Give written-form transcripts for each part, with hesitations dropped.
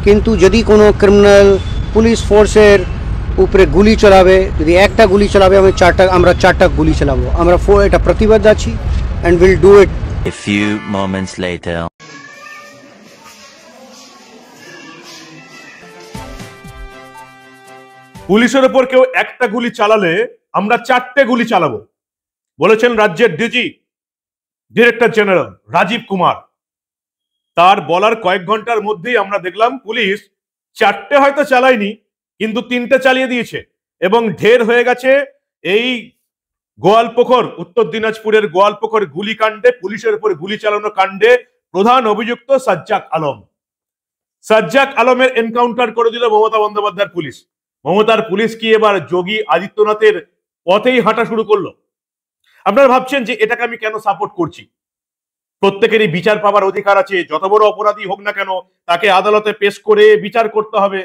কিন্তু যদি কোনো ক্রিমিনাল পুলিশ ফোর্সের উপরে গুলি চালাবে, যদি একটা গুলি চালাবে আমরা চারটা গুলি চালাবো। আমরা এটা প্রতিবাদ আছি and we'll do it. A few moments later. পুলিশের উপর কেউ একটা গুলি চালালে আমরা চারটে গুলি চালাবো বলেছেন রাজ্যের DG director general Rajeev Kumar. তার বলার কয়েক ঘন্টার মধ্যেই আমরা দেখলাম পুলিশ চারটে হয়তো চালায়নি, কিন্তু তিনটে চালিয়ে দিয়েছে এবং ঢের হয়ে গেছে এই গোয়ালপুকুর, উত্তর দিনাজপুরের গোয়ালপুকুর গুলিকাণ্ডে, পুলিশের উপর গুলি চালানো কাণ্ডে প্রধান অভিযুক্ত সাজ্জাক আলম। সাজ্জাক আলমের এনকাউন্টার করে দিল মমতা বন্দ্যোপাধ্যায়ের পুলিশ। মমতার পুলিশ কি এবার যোগী আদিত্যনাথের পথেই হাঁটা শুরু করলো? আপনারা ভাবছেন যে এটাকে আমি কেন সাপোর্ট করছি? প্রত্যেকেরই বিচার পাওয়ার অধিকার আছে, যত বড় অপরাধী হোক না কেন তাকে আদালতে পেশ করে বিচার করতে হবে।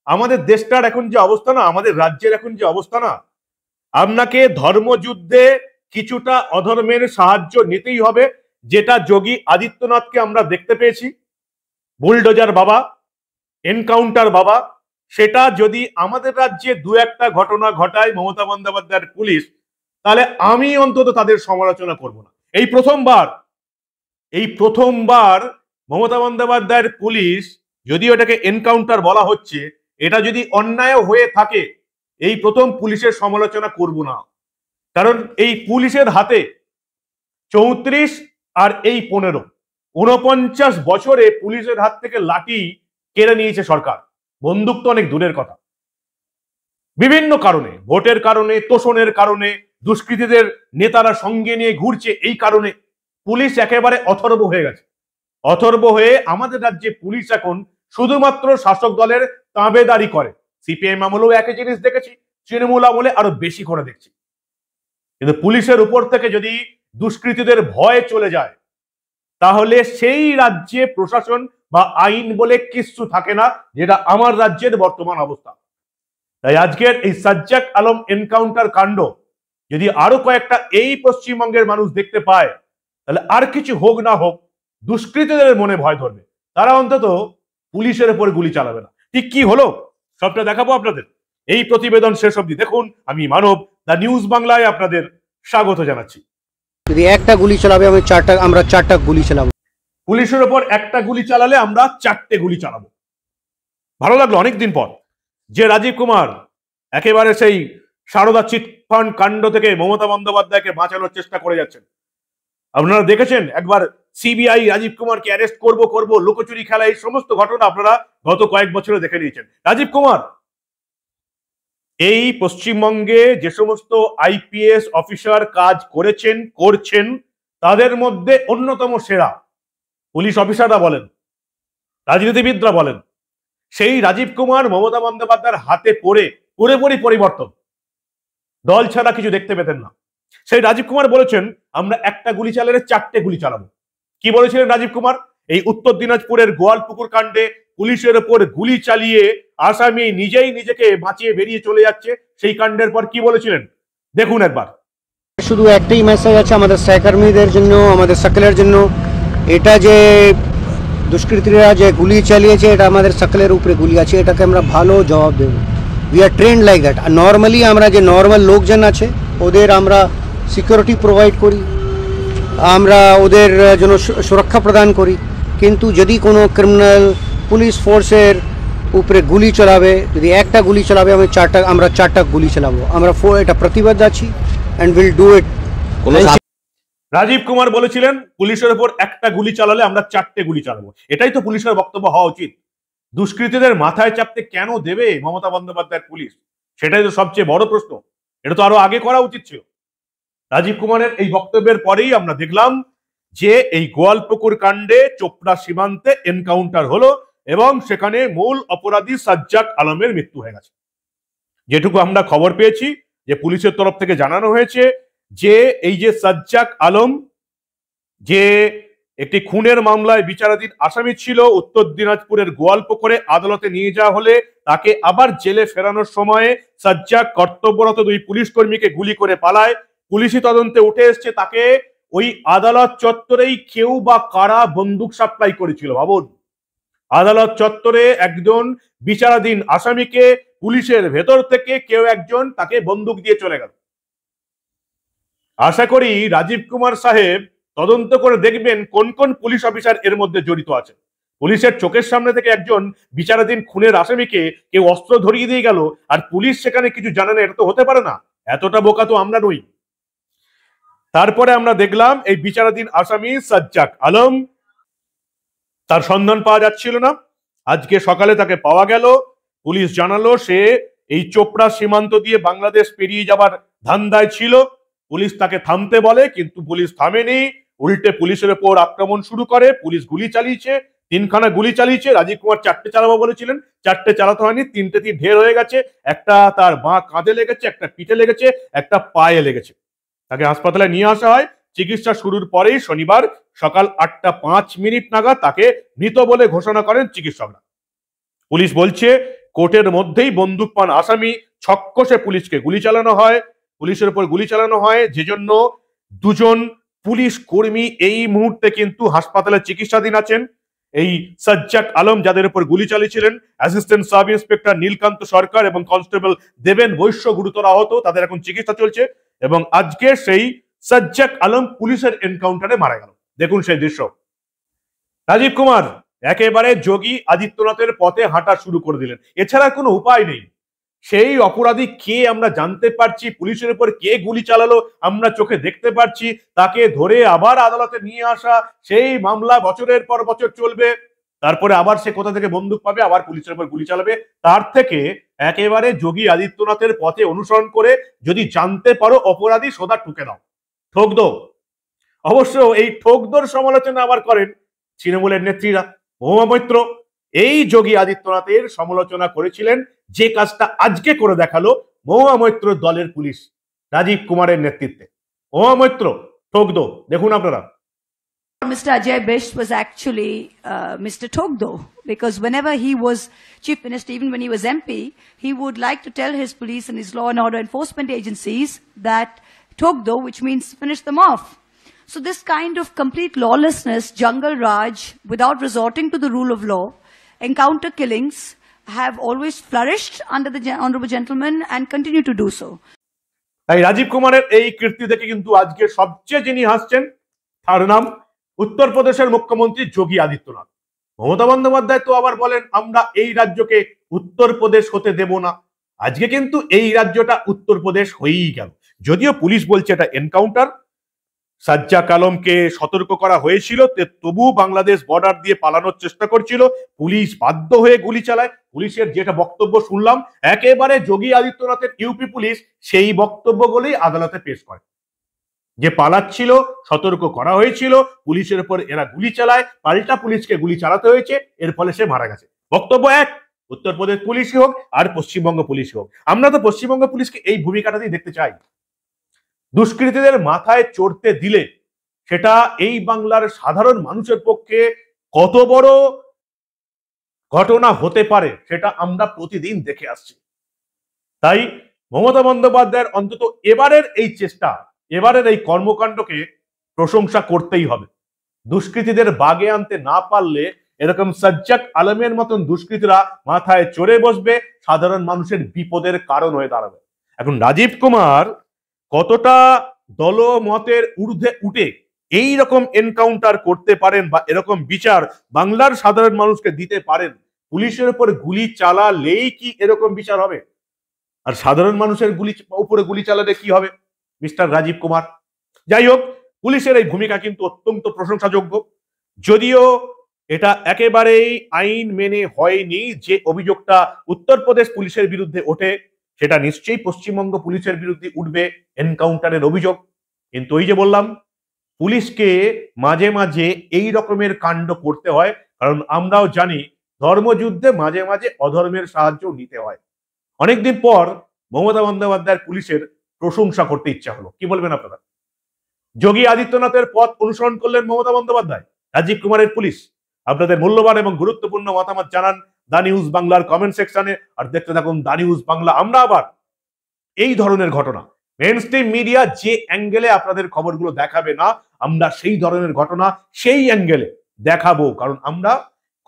আমাদের দেশটার এখন যে অবস্থা না, আমাদের রাজ্যের এখন যে অবস্থা না, আপনাকে ধর্মযুদ্ধে কিছুটা অধর্মের সাহায্য নিতেই হবে, যেটা যোগী আদিত্যনাথকে আমরা দেখতে পেয়েছি। বুলডোজার বাবা, এনকাউন্টার বাবা, সেটা যদি আমাদের রাজ্যে দু একটা ঘটনা ঘটায় মমতা বন্দ্যোপাধ্যায়ের পুলিশ, তাহলে আমি অন্তত তাদের সমালোচনা করব না। এই প্রথমবার মমতা বন্দ্যোপাধ্যায়ের পুলিশ, যদি ওটাকে এনকাউন্টার বলা হচ্ছে, এটা যদি অন্যায় হয়ে থাকে, এই প্রথম পুলিশের সমালোচনা করব না। কারণ এই পুলিশের হাতে 34 আর এই 15, 49 বছরে পুলিশের হাত থেকে লাঠি কেড়ে নিয়েছে সরকার। বন্দুক তো অনেক দূরের কথা। বিভিন্ন কারণে, ভোটের কারণে, তোষণের কারণে, দুষ্কৃতীদের নেতারা সঙ্গে নিয়ে ঘুরছে, এই কারণে পুলিশ একেবারে অথর্ব হয়ে গেছে। অথর্ব হয়ে আমাদের রাজ্যে পুলিশ এখন শুধুমাত্র শাসক দলের তাবেদারি করে। সিপিএম আমলেও একই জিনিস দেখেছি, তৃণমূল আমলে আরো বেশি করে দেখছি। কিন্তু পুলিশের উপর থেকে যদি দুষ্কৃতীদের ভয় চলে যায়, তাহলে সেই রাজ্যে প্রশাসন বা আইন বলে কিছু থাকে না, যেটা আমার রাজ্যের বর্তমান অবস্থা। তাই আজকের এই সাজ্জাক আলম এনকাউন্টার কাণ্ড যদি আরো কয়েকটা এই পশ্চিমবঙ্গের মানুষ দেখতে পায়, তাহলে আর কিছু হোক না হোক দুষ্কৃতীদের মনে ভয় ধরবে, তারা অন্তত পুলিশের উপর গুলি চালাবে না। ঠিক কি হলো সবটা দেখাবো আপনাদের। এই প্রতিবেদন শেষ অবধি দেখুন। আমি মানব, দ্য নিউজ বাংলায় আপনাদের স্বাগত জানাচ্ছি। যদি একটা গুলি চালাবে আমরা চারটা গুলি চালাবো। পুলিশের উপর একটা গুলি চালালে আমরা চারটে গুলি চালাবো। ভালো লাগলো অনেকদিন পর যে রাজীব কুমার একেবারে সেই সারদা চিটফান্ড কাণ্ড থেকে মমতা বন্দ্যোপাধ্যায়কে বাঁচানোর চেষ্টা করে যাচ্ছেন। আপনারা দেখেছেন একবার সিবিআই রাজীব কুমারকে অ্যারেস্ট করব লুকোচুরি খেলা, এই সমস্ত ঘটনা আপনারা গত কয়েক বছরে দেখে নিয়েছেন। রাজীব কুমার এই পশ্চিমবঙ্গে যে সমস্ত আইপিএস অফিসার কাজ করেছেন, করছেন, তাদের মধ্যে অন্যতম সেরা। পুলিশ অফিসাররা বলেন, রাজনীতিবিদরা বলেন, সেই রাজীব কুমার মমতা বন্দ্যোপাধ্যায়ের হাতে পড়ে পুরোপুরি পরিবর্তন। দল ছাড়া কিছু দেখতে পেতেন না। সেই রাজীব কুমার বলেছেন আমরা একটা গুলি চালালে চারটে গুলি চালাবো। কি বলেছিলেন রাজীব কুমার? এই উত্তর দিনাজপুরের গোয়ালপুকুর কাণ্ডে পুলিশের উপর গুলি চালিয়ে আসামি নিজেই নিজেকে বাঁচিয়ে বেরিয়ে চলে যাচ্ছে, সেই কাণ্ডের পর কি বলেছিলেন দেখুন একবার। শুধু একটাই মেসেজ আছে আমাদের সহকর্মীদের জন্য, আমাদের সকলের জন্য, এটা যে দুষ্কৃতীরা যে গুলি চালিয়েছে, এটা আমাদের সকলের উপরে গুলি আছে, এটাকে আমরা ভালো জবাব দেব। We are trained like that. Normally আমরা যে নর্মাল লোকজন আছে ওদের আমরা সিকিউরিটি প্রোভাইড করি, আমরা ওদের জন্য সুরক্ষা প্রদান করি। কিন্তু যদি কোনো ক্রিমিনাল পুলিশ ফোর্সের উপরে গুলি চালাবে, যদি একটা গুলি চালাবে আমরা চারটা গুলি চালাবো। আমরা এটা প্রতিবাদ আছি and we'll do it. Rajib Kumar বলেছিলেন পুলিশের উপর একটা গুলি চালালে আমরা চারটে গুলি চালাবো। এটাই তো পুলিশের বক্তব্য হওয়া উচিত। দুষ্কৃতীদের মাথায় চাপতে কেন দেবে মমতা বন্দ্যোপাধ্যায়ের পুলিশ? সেটাই তো সবচেয়ে বড় প্রশ্ন। এটা তো আরো আগে করা উচিত ছিল। রাজীব কুমারের এই বক্তব্যের পরেই আমরা দেখলাম যে এই গোয়ালপুকুর কাণ্ডে চোপড়া সীমান্তে এনকাউন্টার হলো এবং সেখানে মূল অপরাধী সাজ্জাক আলমের মৃত্যু হয়ে গেছে। যেটুকু আমরা খবর পেয়েছি, যে পুলিশের তরফ থেকে জানানো হয়েছে যে এই যে সাজ্জাক আলম, যে একটি খুনের মামলায় বিচারাধীন আসামি ছিল, উত্তর দিনাজপুরের গোয়ালপুকুরে আদালতে নিয়ে যাওয়া হলে তাকে আবার জেলে ফেরানোর সময়ে সাজ্জাক কর্তব্যরত দুই পুলিশ কর্মীকে গুলি করে পালায়। পুলিশি তদন্তে উঠে এসছে তাকে ওই আদালত চত্বরেই কেউ বা কারা বন্দুক সাপ্লাই করেছিল। ভাবুন, আদালত চত্বরে একজন বিচারাধীন আসামিকে পুলিশের ভেতর থেকে কেউ একজন তাকে বন্দুক দিয়ে চলে গেল। আশা করি রাজীব কুমার সাহেব তদন্ত করে দেখবেন কোন কোন পুলিশ অফিসার এর মধ্যে জড়িত আছে। পুলিশের চোখের সামনে থেকে একজন বিচারাধীন খুনের আসামিকে কেউ অস্ত্র ধরিয়ে দিয়ে গেল আর পুলিশ সেখানে কিছু জানে না, এটা তো হতে পারে না। এতটা বোকা তো আমরা নই। তারপরে আমরা দেখলাম এই বিচারাধীন আসামি সাজ্জাক আলম, তার সন্ধান পাওয়া যাচ্ছিল না। আজকে সকালে তাকে পাওয়া গেল। পুলিশ জানালো সে এই চোপড়া সীমান্ত দিয়ে বাংলাদেশ পেরিয়ে যাবার ধান্দায় ছিল। পুলিশ তাকে থামতে বলে, কিন্তু পুলিশ থামেনি, উল্টে পুলিশের উপর আক্রমণ শুরু করে। পুলিশ গুলি চালিয়েছে, 3খানা গুলি চালিয়েছে। রাজীব কুমার 4টে চালাবো বলেছিলেন, 4টে চালাতে হয়নি, 3টে ঢের হয়ে গেছে। একটা তার বাঁ কাঁধে লেগেছে, একটা পিঠে লেগেছে, একটা পায়ে লেগেছে। তাকে হাসপাতালে নিয়ে আসা হয়। চিকিৎসা শুরুর পরেই শনিবার সকাল 8টা 5 মিনিট নাগাদ তাকে মৃত বলে ঘোষণা করেন চিকিৎসকরা। পুলিশ বলছে কোর্টের মধ্যেই বন্দুক পান আসামি, ছক্কসে পুলিশকে গুলি চালানো হয়, পুলিশের উপর গুলি চালানো হয়, যে জন্য 2জন পুলিশ কর্মী এই মুহূর্তে কিন্তু হাসপাতালে চিকিৎসাধীন আছেন। এই সাজ্জাক আলম যাদের উপর গুলি চালিয়েছিলেন, অ্যাসিস্ট্যান্ট সাব ইন্সপেক্টর নীলকান্ত সরকার এবং কনস্টেবল দেবেন বৈশ্য গুরুতর আহত, তাদের এখন চিকিৎসা চলছে। এবং আজকে সেই সাজ্জাক আলম পুলিশের এনকাউন্টারে মারা গেল। দেখুন সেই দৃশ্য। রাজীব কুমার একেবারে যোগী আদিত্যনাথের পথে হাঁটা শুরু করে দিলেন, এছাড়া কোনো উপায় নেই। সেই অপরাধী কে আমরা জানতে পারছি, পুলিশের উপর কে গুলি চালালো আমরা চোখে দেখতে পারছি। তাকে ধরে আবার আদালতে নিয়ে আসা, সেই মামলা বছরের পর বছর চলবে, তারপরে আবার সে কোথা থেকে বন্দুক পাবে, আবার পুলিশের উপর গুলি চালাবে। তার থেকে একেবারে যোগী আদিত্যনাথের পথে অনুসরণ করে যদি জানতে পারো অপরাধী, সোজা ঠুকে দাও, ঠোক দো। অবশ্য এই ঠোকদোর সমালোচনা আবার করেন তৃণমূলের নেত্রীরা। মহুয়া মৈত্র এই যোগী আদিত্যনাথের সমালোচনা করেছিলেন, যে কাজটা আজকে করে দেখালো মহুয়া মৈত্র দলের পুলিশ রাজীব কুমারের নেতৃত্বে। মহুয়া মৈত্র ঠোকদো, দেখুন আপনারা। Mr. Ajay Bisht was actually Mr. Togdo, because whenever he was Chief Minister, even when he was MP, he would like to tell his police and his law and order enforcement agencies that Togdo, which means finish them off. So this kind of complete lawlessness, jungle raj, without resorting to the rule of law, encounter killings have always flourished under the honorable gentleman and continue to do so. তাই রাজীব কুমারের এই কীর্তি দেখে কিন্তু আজকে সবচেয়ে যিনি হাসছেন তার নাম উত্তরপ্রদেশের মুখ্যমন্ত্রী যোগী আদিত্যনাথ। মমতা বন্দ্যোপাধ্যায় তো আবার বলেন আমরা এই রাজ্যকে উত্তরপ্রদেশ হতে দেব না। আজকে কিন্তু এই রাজ্যটা উত্তরপ্রদেশ হয়েই গেল। যদিও পুলিশ বলছে এটা এনকাউন্টার, সাজ্জাক আলমকে সতর্ক করা হয়েছিল, তবু বাংলাদেশ বর্ডার দিয়ে পালানোর চেষ্টা করছিল, পুলিশ বাধ্য হয়ে গুলি চালায়। পুলিশের যেটা বক্তব্য শুনলাম, একেবারে যোগী আদিত্যনাথের ইউপি পুলিশ সেই বক্তব্যগুলোই আদালতে পেশ করে, যে পালাচ্ছিল, সতর্ক করা হয়েছিল, পুলিশের উপর এরা গুলি চালায়, পাল্টা পুলিশকে গুলি চালাতে হয়েছে, এর ফলে সে মারা গেছে। বক্তব্য এক, উত্তরপ্রদেশ পুলিশই হোক আর পশ্চিমবঙ্গ পুলিশই হোক। আমরা তো পশ্চিমবঙ্গ পুলিশকে এই ভূমিকাটাতেই দেখতে চাই। দুষ্কৃতীদের মাথায় চড়তে দিলে সেটা এই বাংলার সাধারণ মানুষের পক্ষে কত বড় ঘটনা হতে পারে সেটা আমরা প্রতিদিন দেখে আসছি। তাই মমতা বন্দ্যোপাধ্যায়ের অন্তত এবারের এই চেষ্টা, এবারের এই কর্মকাণ্ডকে প্রশংসা করতেই হবে। দুষ্কৃতীদের বাগে আনতে না পারলে এরকম সাজ্জাক আলমের মতন দুষ্কৃতীরা মাথায় চড়ে বসবে, সাধারণ মানুষের বিপদের কারণ হয়ে দাঁড়াবে। এখন রাজীব কুমার কতটা দলমতের ঊর্ধ্বে উঠে এই রকম এনকাউন্টার করতে পারেন বা এরকম বিচার বাংলার সাধারণ মানুষকে দিতে পারেন, পুলিশের উপর গুলি চালালেই কি এরকম বিচার হবে? আর সাধারণ মানুষের উপরে গুলি চালালে কি হবে মিস্টার রাজীব কুমার? যাই হোক, পুলিশের এই ভূমিকা কিন্তু অত্যন্ত প্রশংসাযোগ্য। যদিও এটা একেবারেই আইন মেনে হয়নি, যে অভিযোগটা উত্তরপ্রদেশ পুলিশের বিরুদ্ধে ওঠে সেটা নিশ্চয়ই পশ্চিমবঙ্গ পুলিশের বিরুদ্ধে উঠবে, এনকাউন্টারের অভিযোগ। কিন্তু ওই যে বললাম, পুলিশকে মাঝে মাঝে এই রকমের কাণ্ড করতে হয়, কারণ আমরাও জানি ধর্মযুদ্ধে মাঝে মাঝে অধর্মের সাহায্য নিতে হয়। অনেকদিন পর মমতা বন্দ্যোপাধ্যায়ের পুলিশের প্রশংসা করতে ইচ্ছা হলো। কি বলবেন আপনারা? যোগী আদিত্যনাথের পথ অনুসরণ করলেন মমতা বন্দ্যোপাধ্যায়, রাজীব কুমারের পুলিশ। আপনাদের মূল্যবান এবং গুরুত্বপূর্ণ মতামত জানান দা নিউজ বাংলার কমেন্ট সেকশনে, আর দেখতে থাকুন দা নিউজ বাংলা। আমরা আবার এই ধরনের ঘটনা, মেইনস্ট্রিম মিডিয়া যে অ্যাঙ্গেলে আপনাদের খবরগুলো দেখাবে না, আমরা সেই ধরনের ঘটনা সেই অ্যাঙ্গেলে দেখাবো, কারণ আমরা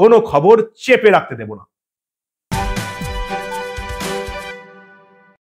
কোনো খবর চেপে রাখতে দেব না।